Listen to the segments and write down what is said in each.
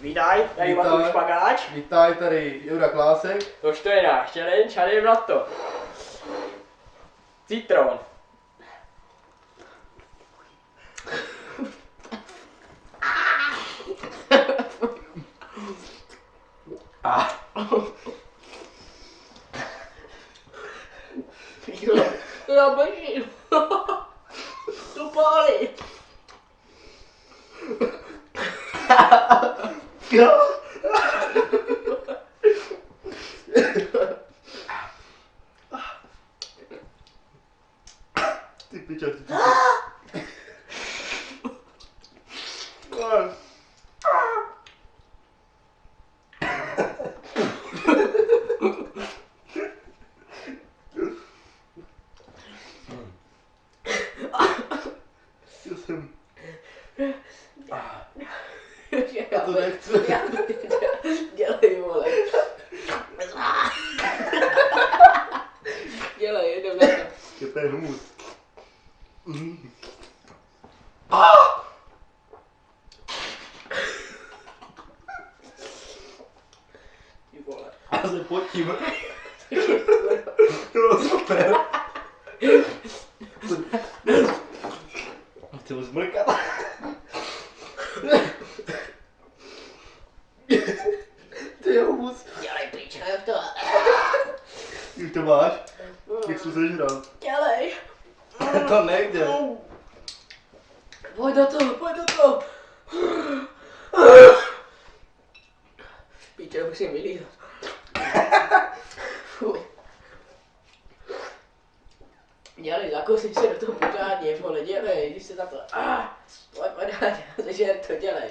Vítaj, tady Matouš Pagáč. Vítaj, tady Jura Klásek. Tož to je náš challenge a jdem na to. Citron. Já bežím. To pálí. Ty pičo, ty pičo. Já to nechci. Dělej, vole. Dělej, jdem na to. Je ten humus. Ty vole. Já se potím. To bylo super. Chci mu zmrkat. Ty je humus. Dělej, píčo, jak to. Už to máš? Jak jsi sežral? Dělej. To nejde. Pojď do toho, pojď do toho. Píčo, musím vylízat. Fuj. Dělej, zakousej se do toho pořádně, vole, dělej, když se takhle, pojď pořádně, zežer to, dělej.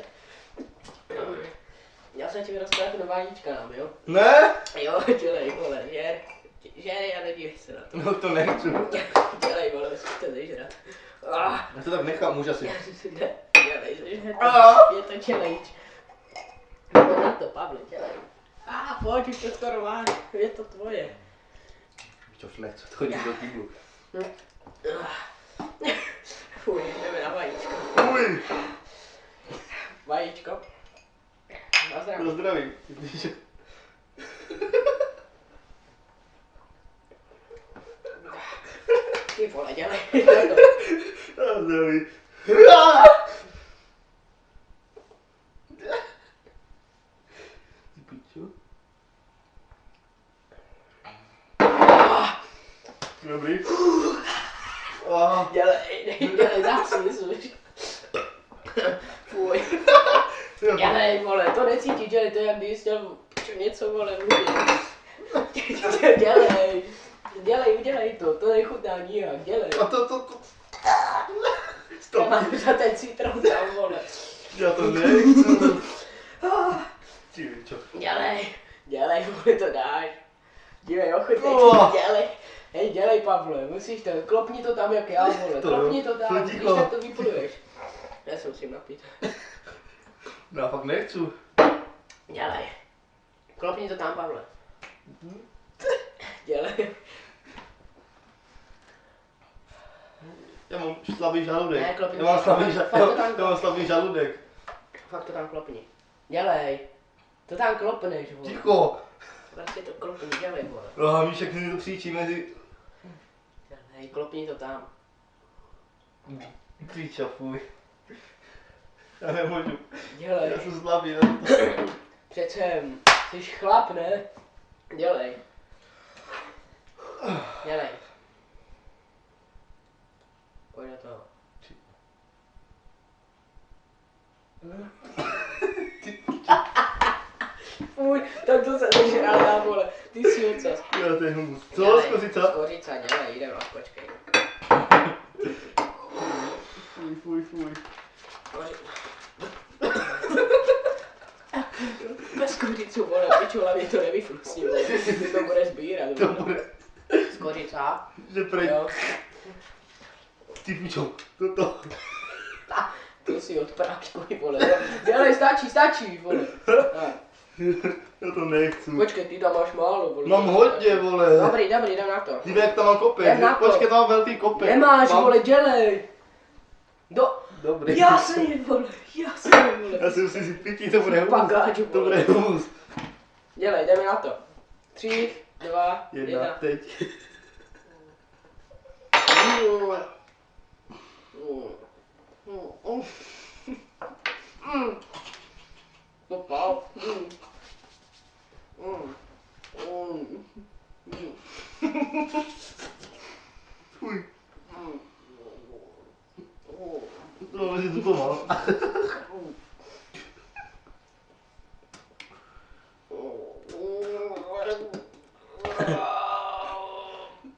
Já jsem ti rozprávěl vájíčka nám, jo? Ne? Jo, dělej, vole, žer, a nedívej se na to. No to nechci. Dělej, vole, musíš to zežrat. Já to tak nechám, už asi. Ne, dělej, zežrat to, je to challenge. Pojď na to, Pavle, dělej. Pojď, už to skoro máš, je to tvoje. Čo už nechci, to chodím do týdlu. Fuj, jdeme na vajíčko. Uj, Vajíčko. Na zdraví. to zdraví. Ty vole, dělej. To zdraví. Ty pičo. Dobrý. Dělej, zásluž. Fuj. Dělej, vole, to necítíš, dělej, to je jak když chtěl něco, vole, mluvit. Dělej to nechutná nijak, dělej. A to. Stop. Mám za ten citron tam, vole. Já to nechci. Ty pičo. Dělej, vole, to dáš. Dívej, ochutnej, dělej. Hej, dělej, Pavle, musíš to, klopni to tam jak já, vole, klopni to tam, když tak to vypluješ. Já se musím napít. Já fakt nechci. Dělej. Klopni to tam, Pavle. Dělej. Já mám slabý žaludek. Ne, klopni Já mám to slabý, tam. Fakt to tam já mám slabý žaludek. Fakt to tam klopni. Dělej. To tam klopneš, vole. Ticho. Prostě to klopni, dělej, vole. No a mi všechny to křičí mezi... Dělej, klopni to tam. Křiča, fuj. Já nemůžu. Dělej. Já jsem slabý, ne? Přece jsi chlap, ne? Dělej. Dělej. Pojď do toho. Fuj, tak to se nežral já, vole. Ty jsi ocas. Já to je humus. Co? Skořica? Skořica, dělej, jdem, počkej. Fuj. Bez skořicu, vole, piču, hlavně to nevyflusni, vole. To bude sbírat, To vole. bude... Skořica. Že prej... Jo. Ty pičo, to. To si odpráškuj, vole. Dělej, stačí, vole. Já to nechci. Počkej, ty tam máš málo, vole. Mám hodně, vole. Dobrý, jdem na to. Dívej, jak tam mám kopek. Jdem na to. Počkej, tam mám velký kopek. Nemáš, mám... vole, dělej. Dobrý. Jasně, vole, jasně, vole. Já si musím si pití, to bude Špagáč, humus. To vole. bude humus. Dělej, jdeme na to. 3, 2, 1, 1. teď. Popal. Fuj. No, si to mal.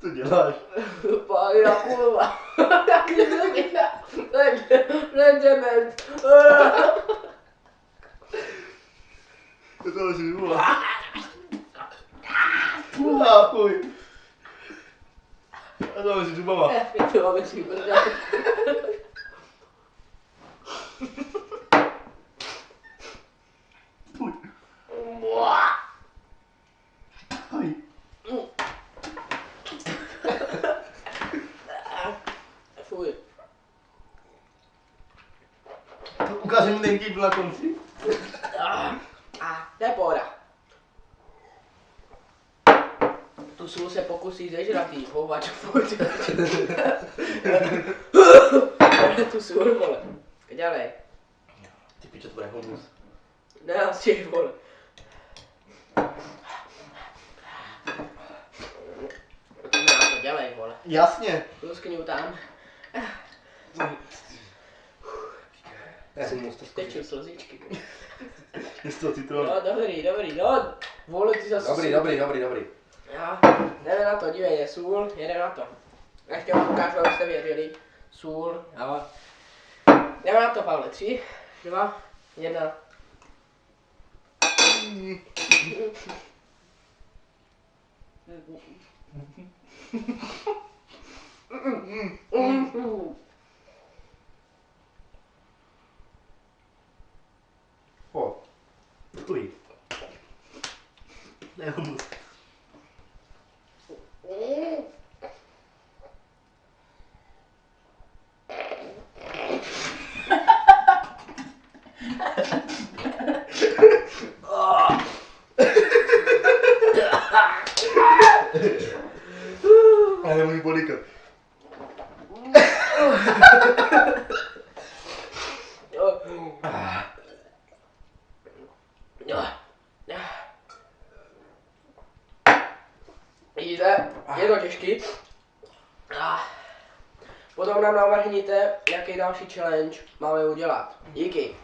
Co děláš? Páni na kurva. Taky zlomina. Regiment. To si volá. A fuj. A to si zubama. To máme si prdel. Fuj. Fuj. Fuj. Ukáže mi ten kýbl na konci. To je pohoda. Tu sůl se pokusí zežrat jí, houvač, pojď. Tu sůl, vole. Dělej. Ty piče, to bude humus. Nenastěž, vole. Na to dělej, vole. Jasně. Luskňu tam. Já jsem moc to Teču slzičky. Je z toho citron. No, dobrý, no. Vole, ty zase... Dobrý. Jo, jdeme na to, dívej, sůl, jedeme na to. Ještě vám ukážu, abyste věřili. Sůl, jo. Jdeme na to, Pavle, 3, 2, 1. O. Fuj. Ne humus. Já nemůžu podýkat. Vidíte, je to těžký. Potom nám navrhněte, jaký další challenge máme udělat. Díky.